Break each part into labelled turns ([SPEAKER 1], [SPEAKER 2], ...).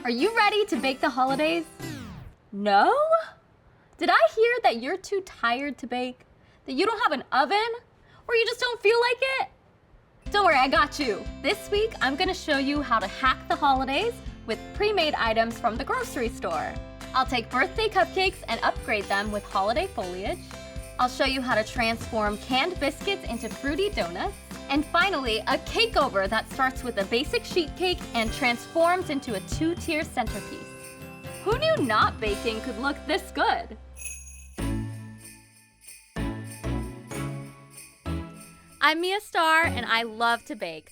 [SPEAKER 1] Are you ready to bake the holidays? No? Did I hear that you're too tired to bake? That you don't have an oven? Or you just don't feel like it? Don't worry, I got you. This week, I'm gonna show you how to hack the holidays with pre-made items from the grocery store. I'll take birthday cupcakes and upgrade them with holiday foliage. I'll show you how to transform canned biscuits into fruity donuts. And finally, a cakeover that starts with a basic sheet cake and transforms into a two-tier centerpiece. Who knew not baking could look this good? I'm Mia Starr, and I love to bake.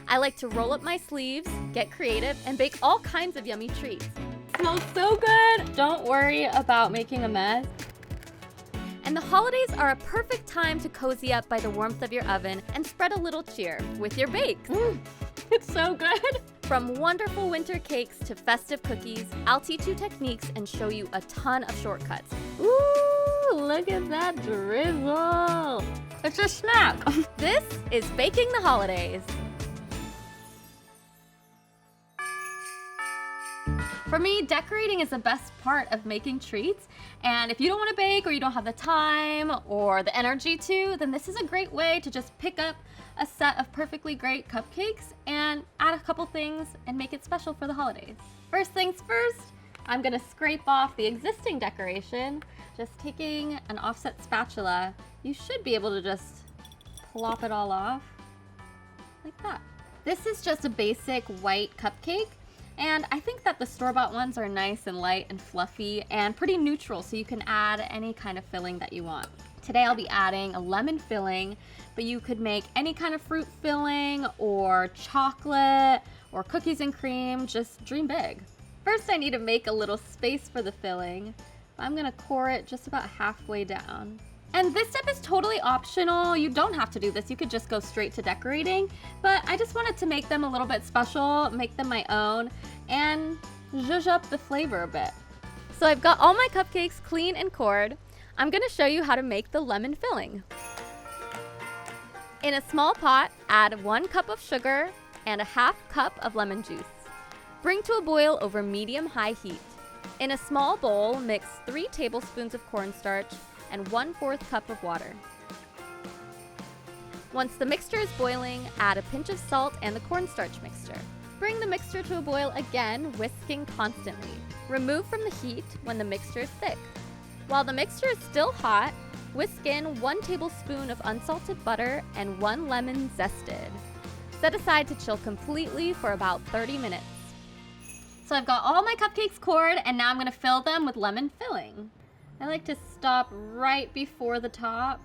[SPEAKER 1] I like to roll up my sleeves, get creative, and bake all kinds of yummy treats. Smells so good! Don't worry about making a mess. And the holidays are a perfect time to cozy up by the warmth of your oven and spread a little cheer with your bakes. It's so good! From wonderful winter cakes to festive cookies, I'll teach you techniques and show you a ton of shortcuts. Ooh, look at that drizzle! It's a snack! This is Baking the Holidays. For me, decorating is the best part of making treats, and if you don't want to bake or you don't have the time or the energy to, then this is a great way to just pick up a set of perfectly great cupcakes and add a couple things and make it special for the holidays. First things first, I'm gonna scrape off the existing decoration. Just taking an offset spatula, you should be able to just plop it all off like that. This is just a basic white cupcake. And I think that the store-bought ones are nice and light and fluffy and pretty neutral, so you can add any kind of filling that you want. Today I'll be adding a lemon filling, but you could make any kind of fruit filling or chocolate or cookies and cream. Just dream big. First I need to make a little space for the filling. I'm gonna core it just about halfway down. And this step is totally optional. You don't have to do this. You could just go straight to decorating, but I just wanted to make them a little bit special, make them my own, and zhuzh up the flavor a bit. So I've got all my cupcakes clean and cored. I'm gonna show you how to make the lemon filling. In a small pot, add 1 cup of sugar and a ½ cup of lemon juice. Bring to a boil over medium-high heat. In a small bowl, mix 3 tablespoons of cornstarch and 1/4 cup of water. Once the mixture is boiling, add a pinch of salt and the cornstarch mixture. Bring the mixture to a boil again, whisking constantly. Remove from the heat when the mixture is thick. While the mixture is still hot, whisk in 1 tablespoon of unsalted butter and 1 lemon zested. Set aside to chill completely for about 30 minutes. So I've got all my cupcakes cored, and now I'm gonna fill them with lemon filling. I like to stop right before the top,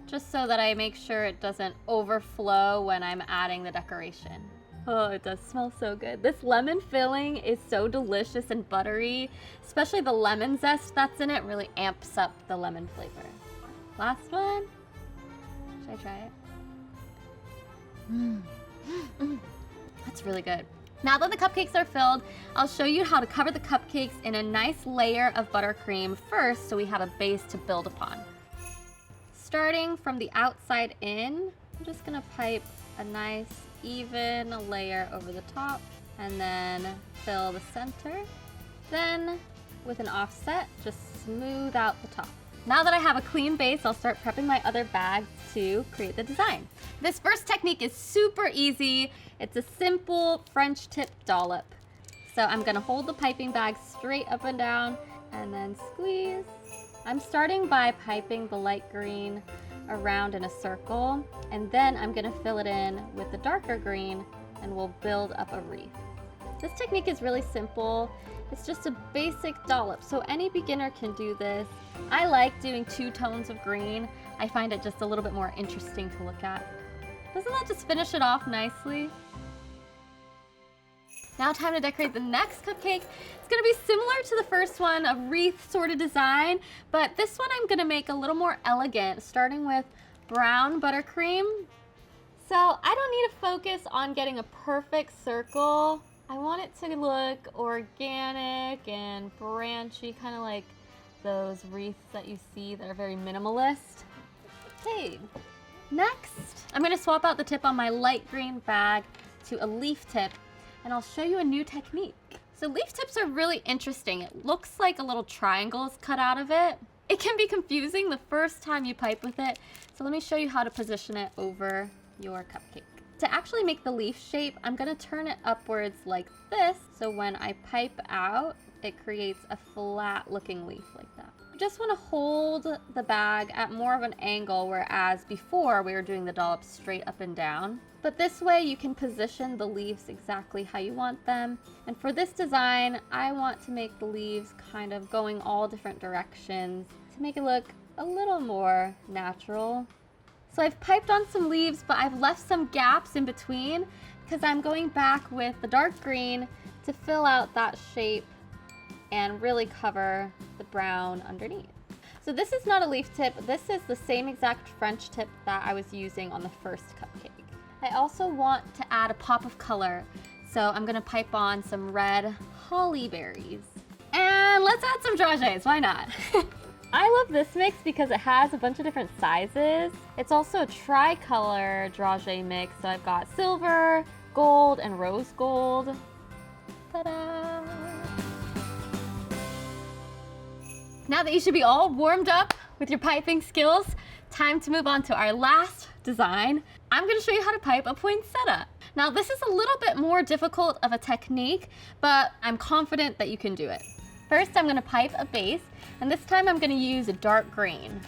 [SPEAKER 1] just so that I make sure it doesn't overflow when I'm adding the decoration. Oh, it does smell so good. This lemon filling is so delicious and buttery, especially the lemon zest that's in it really amps up the lemon flavor. Last one. Should I try it? That's really good. Now that the cupcakes are filled, I'll show you how to cover the cupcakes in a nice layer of buttercream first so we have a base to build upon. Starting from the outside in, I'm just gonna pipe a nice even layer over the top and then fill the center. Then with an offset, just smooth out the top. Now that I have a clean base, I'll start prepping my other bags to create the design. This first technique is super easy. It's a simple French tip dollop. So I'm gonna hold the piping bag straight up and down and then squeeze. I'm starting by piping the light green around in a circle, and then I'm gonna fill it in with the darker green and we'll build up a wreath. This technique is really simple. It's just a basic dollop, so any beginner can do this. I like doing 2 tones of green. I find it just a little bit more interesting to look at. Doesn't that just finish it off nicely? Now time to decorate the next cupcake. It's gonna be similar to the first one, a wreath sort of design, but this one I'm gonna make a little more elegant, starting with brown buttercream. So I don't need to focus on getting a perfect circle. I want it to look organic and branchy, kind of like those wreaths that you see that are very minimalist. Okay, next, I'm gonna swap out the tip on my light green bag to a leaf tip. and I'll show you a new technique. So leaf tips are really interesting. It looks like a little triangle is cut out of it. It can be confusing the first time you pipe with it, so let me show you how to position it over your cupcake. To actually make the leaf shape, I'm gonna turn it upwards like this, so when I pipe out, it creates a flat looking leaf like that. You just wanna hold the bag at more of an angle, whereas before we were doing the dollop straight up and down. But this way you can position the leaves exactly how you want them. And for this design, I want to make the leaves kind of going all different directions to make it look a little more natural. So I've piped on some leaves, but I've left some gaps in between because I'm going back with the dark green to fill out that shape and really cover the brown underneath. So this is not a leaf tip. This is the same exact French tip that I was using on the first cupcake. I also want to add a pop of color, so I'm gonna pipe on some red holly berries. And let's add some dragées, why not? I love this mix because it has a bunch of different sizes. It's also a tri-color dragée mix, so I've got silver, gold, and rose gold. Ta-da! Now that you should be all warmed up with your piping skills, time to move on to our last design. I'm gonna show you how to pipe a poinsettia. Now this is a little bit more difficult of a technique, but I'm confident that you can do it. First, I'm gonna pipe a base, and this time I'm gonna use a dark green.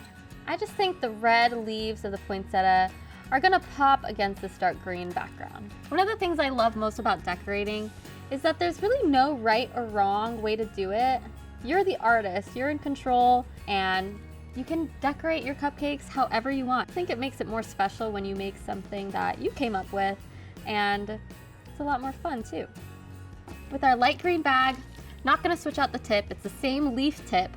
[SPEAKER 1] I just think the red leaves of the poinsettia are gonna pop against this dark green background. One of the things I love most about decorating is that there's really no right or wrong way to do it. You're the artist, you're in control, and you can decorate your cupcakes however you want. I think it makes it more special when you make something that you came up with, and it's a lot more fun too. With our light green bag, not gonna switch out the tip, it's the same leaf tip.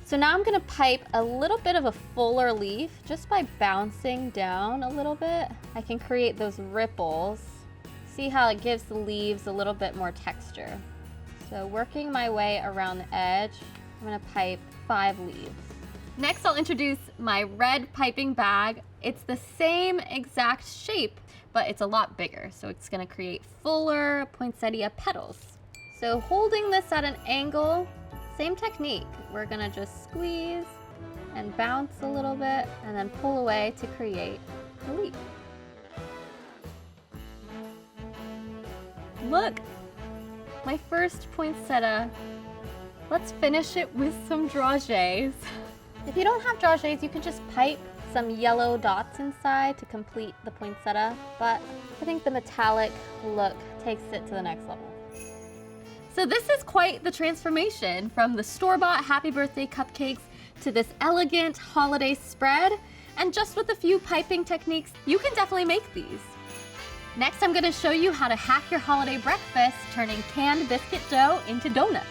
[SPEAKER 1] So now I'm gonna pipe a little bit of a fuller leaf just by bouncing down a little bit. I can create those ripples. See how it gives the leaves a little bit more texture. So working my way around the edge, I'm gonna pipe 5 leaves. Next, I'll introduce my red piping bag. It's the same exact shape, but it's a lot bigger. So it's gonna create fuller poinsettia petals. So holding this at an angle, same technique. We're gonna just squeeze and bounce a little bit and then pull away to create a leaf. Look, my first poinsettia. Let's finish it with some dragées. If you don't have dragées, you can just pipe some yellow dots inside to complete the poinsettia, but I think the metallic look takes it to the next level. So this is quite the transformation from the store-bought happy birthday cupcakes to this elegant holiday spread, and just with a few piping techniques, you can definitely make these. Next, I'm gonna show you how to hack your holiday breakfast, turning canned biscuit dough into donuts.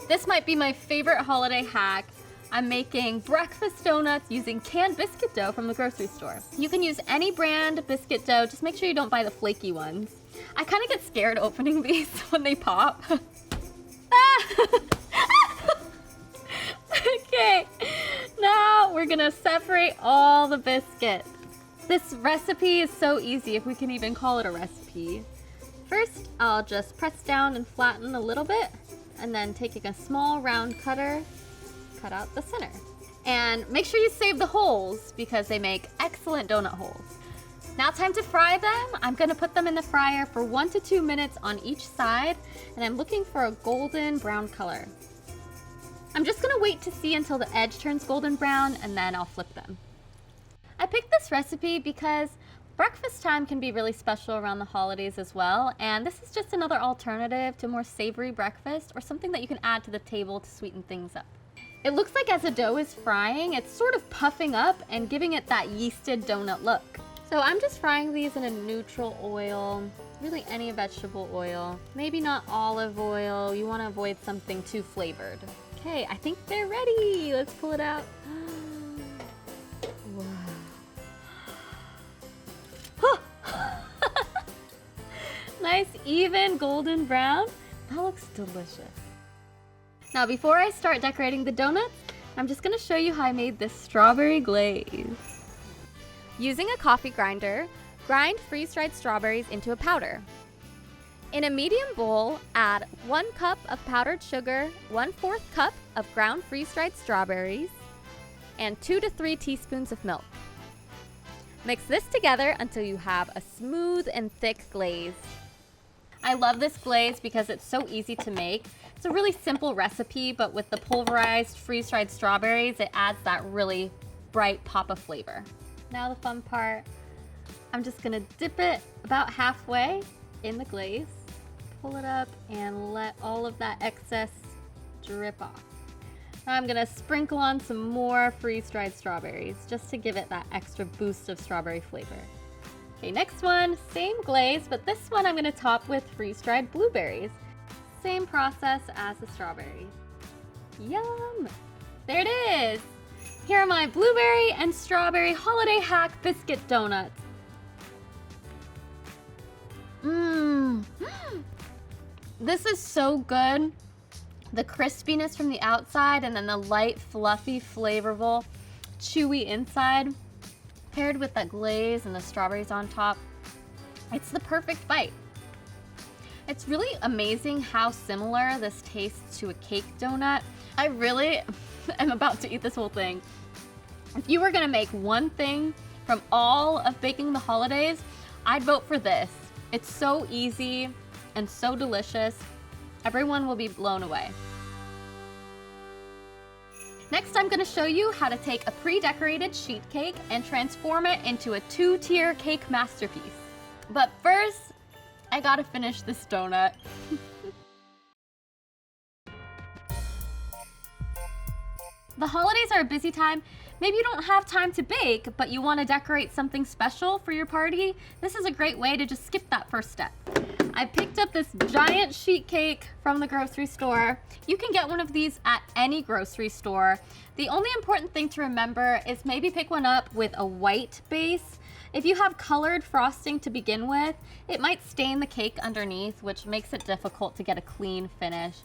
[SPEAKER 1] This might be my favorite holiday hack. I'm making breakfast donuts using canned biscuit dough from the grocery store. You can use any brand biscuit dough, just make sure you don't buy the flaky ones. I kind of get scared opening these when they pop. Okay, now we're gonna separate all the biscuit. This recipe is so easy, if we can even call it a recipe. First, I'll just press down and flatten a little bit, and then taking a small round cutter, cut out the center. And make sure you save the holes because they make excellent donut holes. Now time to fry them. I'm gonna put them in the fryer for 1 to 2 minutes on each side, and I'm looking for a golden brown color. I'm just gonna wait to see until the edge turns golden brown, and then I'll flip them. I picked this recipe because breakfast time can be really special around the holidays as well, and this is just another alternative to more savory breakfast or something that you can add to the table to sweeten things up. It looks like as the dough is frying, it's sort of puffing up and giving it that yeasted donut look. So I'm just frying these in a neutral oil, really any vegetable oil, maybe not olive oil. You want to avoid something too flavored. Okay, I think they're ready. Let's pull it out. Wow. Nice, even golden brown. That looks delicious. Now, before I start decorating the donuts, I'm just gonna show you how I made this strawberry glaze. Using a coffee grinder, Grind freeze-dried strawberries into a powder. In a medium bowl, add 1 cup of powdered sugar, 1/4 cup of ground freeze-dried strawberries, and 2 to 3 teaspoons of milk. Mix this together until you have a smooth and thick glaze. I love this glaze because it's so easy to make. It's a really simple recipe, but with the pulverized freeze-dried strawberries, it adds that really bright pop of flavor. Now the fun part. I'm just gonna dip it about halfway in the glaze, pull it up, and let all of that excess drip off. Now I'm gonna sprinkle on some more freeze-dried strawberries just to give it that extra boost of strawberry flavor. Okay, next one, same glaze, but this one I'm gonna top with freeze-dried blueberries. Same process as the strawberries. Yum! There it is! Here are my blueberry and strawberry holiday hack biscuit donuts. Mmm! This is so good. The crispiness from the outside and then the light, fluffy, flavorful, chewy inside, paired with that glaze and the strawberries on top. It's the perfect bite. It's really amazing how similar this tastes to a cake donut. I really am about to eat this whole thing. If you were gonna make one thing from all of baking the holidays, I'd vote for this. It's so easy and so delicious. Everyone will be blown away. Next, I'm gonna show you how to take a pre-decorated sheet cake and transform it into a 2-tier cake masterpiece. But first, I gotta finish this donut. The holidays are a busy time. Maybe you don't have time to bake, but you want to decorate something special for your party. This is a great way to just skip that first step. I picked up this giant sheet cake from the grocery store. You can get one of these at any grocery store. The only important thing to remember is maybe pick one up with a white base. If you have colored frosting to begin with, it might stain the cake underneath, which makes it difficult to get a clean finish.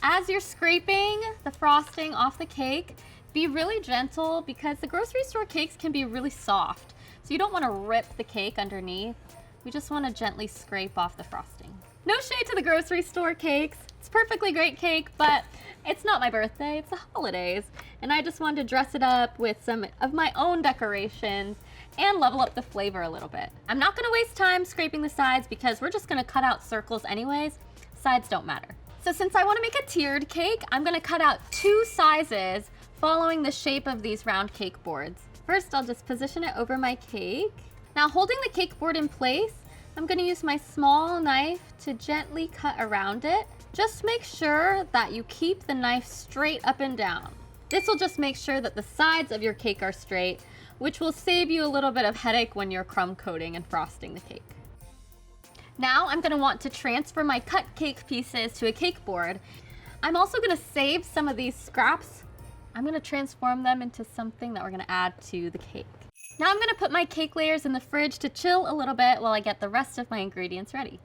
[SPEAKER 1] As you're scraping the frosting off the cake, be really gentle because the grocery store cakes can be really soft. So you don't want to rip the cake underneath. We just want to gently scrape off the frosting. No shade to the grocery store cakes. It's perfectly great cake, but it's not my birthday, it's the holidays. And I just wanted to dress it up with some of my own decorations and level up the flavor a little bit. I'm not gonna waste time scraping the sides because we're just gonna cut out circles anyways. Sides don't matter. So since I wanna make a tiered cake, I'm gonna cut out 2 sizes following the shape of these round cake boards. First, I'll just position it over my cake. Now, holding the cake board in place, I'm gonna use my small knife to gently cut around it. Just make sure that you keep the knife straight up and down. This will just make sure that the sides of your cake are straight, which will save you a little bit of headache when you're crumb coating and frosting the cake. Now I'm gonna want to transfer my cut cake pieces to a cake board. I'm also gonna save some of these scraps. I'm gonna transform them into something that we're gonna add to the cake. Now I'm gonna put my cake layers in the fridge to chill a little bit while I get the rest of my ingredients ready.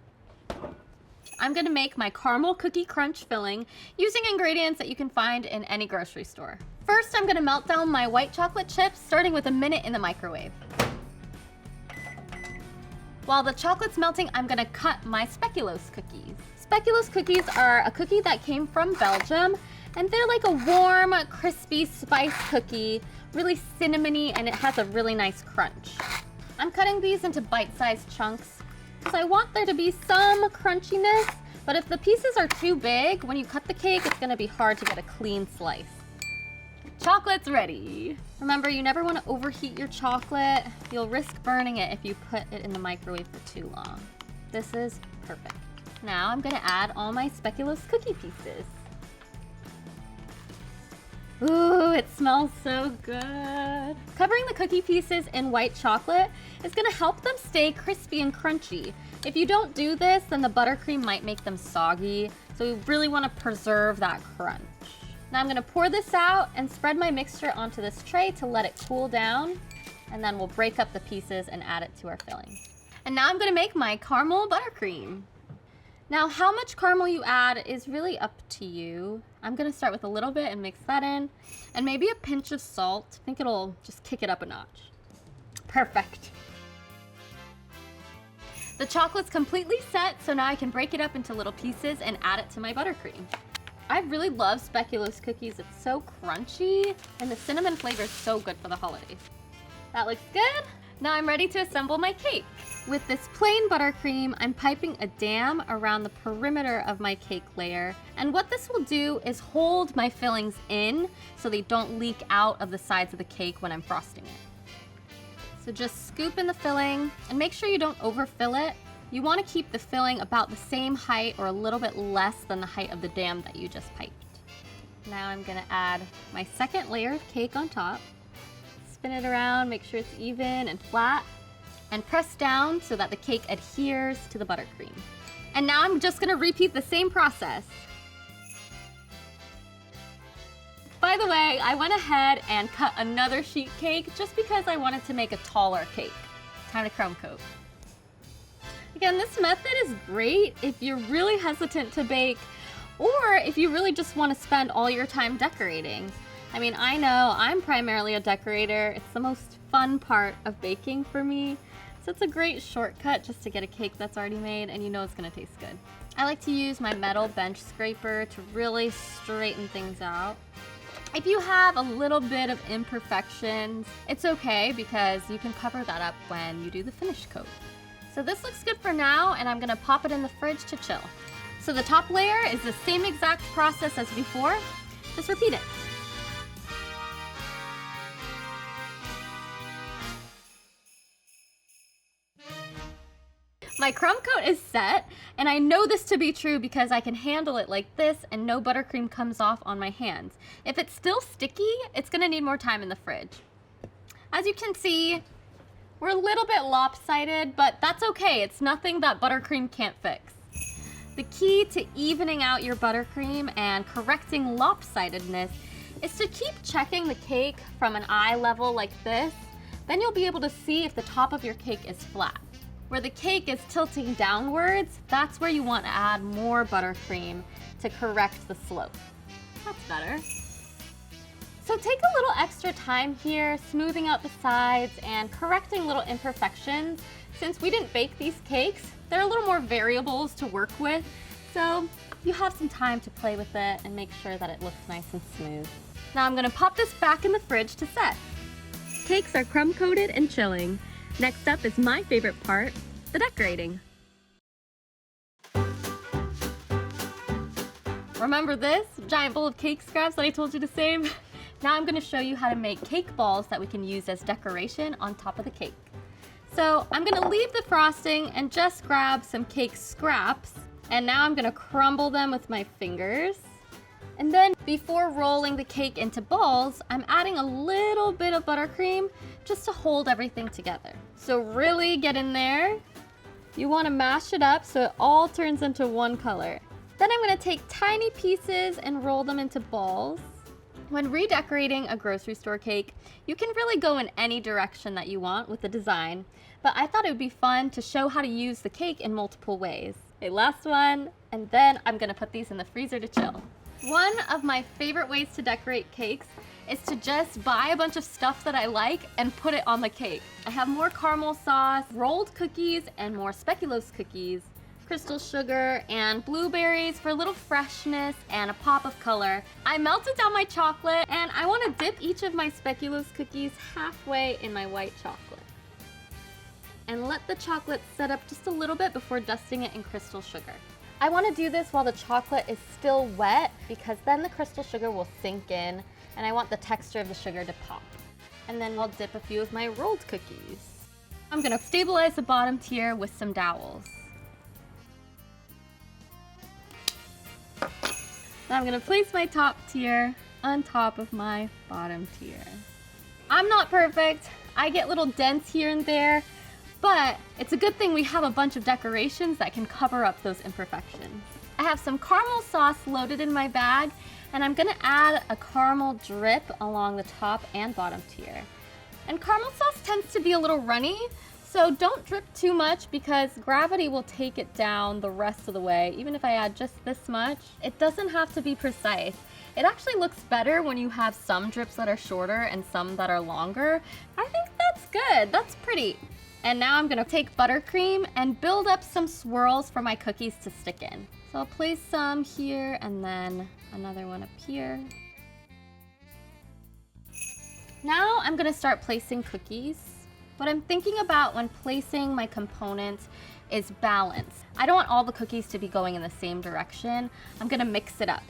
[SPEAKER 1] I'm gonna make my caramel cookie crunch filling using ingredients that you can find in any grocery store. First, I'm gonna melt down my white chocolate chips, starting with a minute in the microwave. While the chocolate's melting, I'm gonna cut my speculoos cookies. Speculoos cookies are a cookie that came from Belgium, and they're like a warm, crispy spice cookie, really cinnamony, and it has a really nice crunch. I'm cutting these into bite-sized chunks because I want there to be some crunchiness, but if the pieces are too big, when you cut the cake, it's gonna be hard to get a clean slice. Chocolate's ready. Remember, you never want to overheat your chocolate. You'll risk burning it if you put it in the microwave for too long. This is perfect. Now I'm gonna add all my speculoos cookie pieces. Ooh, it smells so good. Covering the cookie pieces in white chocolate is gonna help them stay crispy and crunchy. If you don't do this, then the buttercream might make them soggy, so you really wanna preserve that crunch. Now I'm gonna pour this out and spread my mixture onto this tray to let it cool down, and then we'll break up the pieces and add it to our filling. And now I'm gonna make my caramel buttercream. Now, how much caramel you add is really up to you. I'm gonna start with a little bit and mix that in, and maybe a pinch of salt. I think it'll just kick it up a notch. Perfect. The chocolate's completely set, so now I can break it up into little pieces and add it to my buttercream. I really love speculoos cookies. It's so crunchy, and the cinnamon flavor is so good for the holidays. That looks good. Now I'm ready to assemble my cake. With this plain buttercream, I'm piping a dam around the perimeter of my cake layer. And what this will do is hold my fillings in so they don't leak out of the sides of the cake when I'm frosting it. So just scoop in the filling and make sure you don't overfill it. You want to keep the filling about the same height or a little bit less than the height of the dam that you just piped. Now I'm gonna add my second layer of cake on top. Spin it around, make sure it's even and flat, and press down so that the cake adheres to the buttercream. And now I'm just gonna repeat the same process. By the way, I went ahead and cut another sheet cake just because I wanted to make a taller cake. Time to crumb coat. Again, this method is great if you're really hesitant to bake or if you really just want to spend all your time decorating. I mean, I know I'm primarily a decorator. It's the most fun part of baking for me. So it's a great shortcut just to get a cake that's already made and you know it's gonna taste good. I like to use my metal bench scraper to really straighten things out. If you have a little bit of imperfections, it's okay because you can cover that up when you do the finish coat. So this looks good for now, and I'm gonna pop it in the fridge to chill. So the top layer is the same exact process as before, just repeat it. My crumb coat is set, and I know this to be true because I can handle it like this and no buttercream comes off on my hands. If it's still sticky, it's gonna need more time in the fridge. As you can see, we're a little bit lopsided, but that's okay. It's nothing that buttercream can't fix. The key to evening out your buttercream and correcting lopsidedness is to keep checking the cake from an eye level like this. Then you'll be able to see if the top of your cake is flat. Where the cake is tilting downwards, that's where you want to add more buttercream to correct the slope. That's better. So take a little extra time here, smoothing out the sides and correcting little imperfections. Since we didn't bake these cakes, there are a little more variables to work with, so you have some time to play with it and make sure that it looks nice and smooth. Now I'm gonna pop this back in the fridge to set. Cakes are crumb coated and chilling. Next up is my favorite part, the decorating. Remember this giant bowl of cake scraps that I told you to save? Now I'm gonna show you how to make cake balls that we can use as decoration on top of the cake. So I'm gonna leave the frosting and just grab some cake scraps. And now I'm gonna crumble them with my fingers. And then before rolling the cake into balls, I'm adding a little bit of buttercream just to hold everything together. So really get in there. You wanna mash it up so it all turns into one color. Then I'm gonna take tiny pieces and roll them into balls. When redecorating a grocery store cake, you can really go in any direction that you want with the design, but I thought it would be fun to show how to use the cake in multiple ways. Okay, last one, and then I'm gonna put these in the freezer to chill. One of my favorite ways to decorate cakes is to just buy a bunch of stuff that I like and put it on the cake. I have more caramel sauce, rolled cookies, and more speculoos cookies, crystal sugar, and blueberries for a little freshness and a pop of color. I melted down my chocolate, and I want to dip each of my speculoos cookies halfway in my white chocolate. And let the chocolate set up just a little bit before dusting it in crystal sugar. I want to do this while the chocolate is still wet because then the crystal sugar will sink in and I want the texture of the sugar to pop. And then I'll dip a few of my rolled cookies. I'm going to stabilize the bottom tier with some dowels. Now I'm going to place my top tier on top of my bottom tier. I'm not perfect. I get little dents here and there. But it's a good thing we have a bunch of decorations that can cover up those imperfections. I have some caramel sauce loaded in my bag, and I'm gonna add a caramel drip along the top and bottom tier. And caramel sauce tends to be a little runny, so don't drip too much because gravity will take it down the rest of the way. Even if I add just this much, it doesn't have to be precise. It actually looks better when you have some drips that are shorter and some that are longer. I think that's good, that's pretty. And now I'm gonna take buttercream and build up some swirls for my cookies to stick in. So I'll place some here and then another one up here. Now I'm gonna start placing cookies. What I'm thinking about when placing my components is balance. I don't want all the cookies to be going in the same direction. I'm gonna mix it up.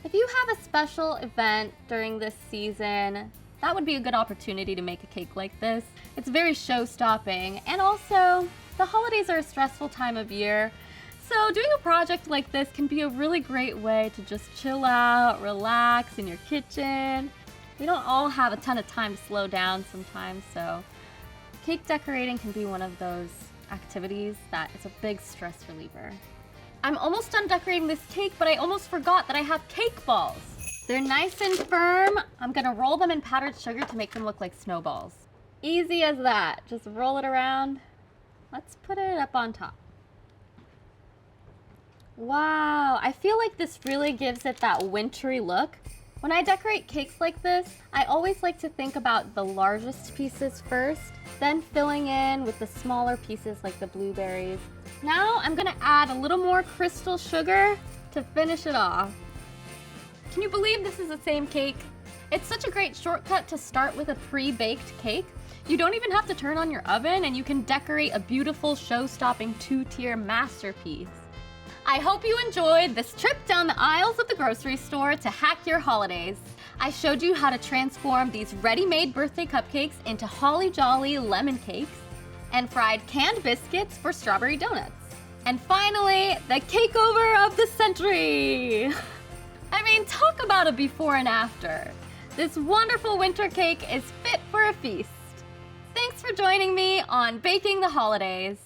[SPEAKER 1] If you have a special event during this season, that would be a good opportunity to make a cake like this. It's very show-stopping, and also the holidays are a stressful time of year. So doing a project like this can be a really great way to just chill out, relax in your kitchen. We don't all have a ton of time to slow down sometimes, so cake decorating can be one of those activities that is a big stress reliever. I'm almost done decorating this cake, but I almost forgot that I have cake balls. They're nice and firm. I'm gonna roll them in powdered sugar to make them look like snowballs. Easy as that. Just roll it around. Let's put it up on top. Wow, I feel like this really gives it that wintry look. When I decorate cakes like this, I always like to think about the largest pieces first, then filling in with the smaller pieces like the blueberries. Now I'm gonna add a little more crystal sugar to finish it off. Can you believe this is the same cake? It's such a great shortcut to start with a pre-baked cake. You don't even have to turn on your oven and you can decorate a beautiful show-stopping 2-tier masterpiece. I hope you enjoyed this trip down the aisles of the grocery store to hack your holidays. I showed you how to transform these ready-made birthday cupcakes into holly jolly lemon cakes, and fried canned biscuits for strawberry donuts. And finally, the cake over of the century! I mean, talk about a before and after. This wonderful winter cake is fit for a feast. Thanks for joining me on Baking the Holidays.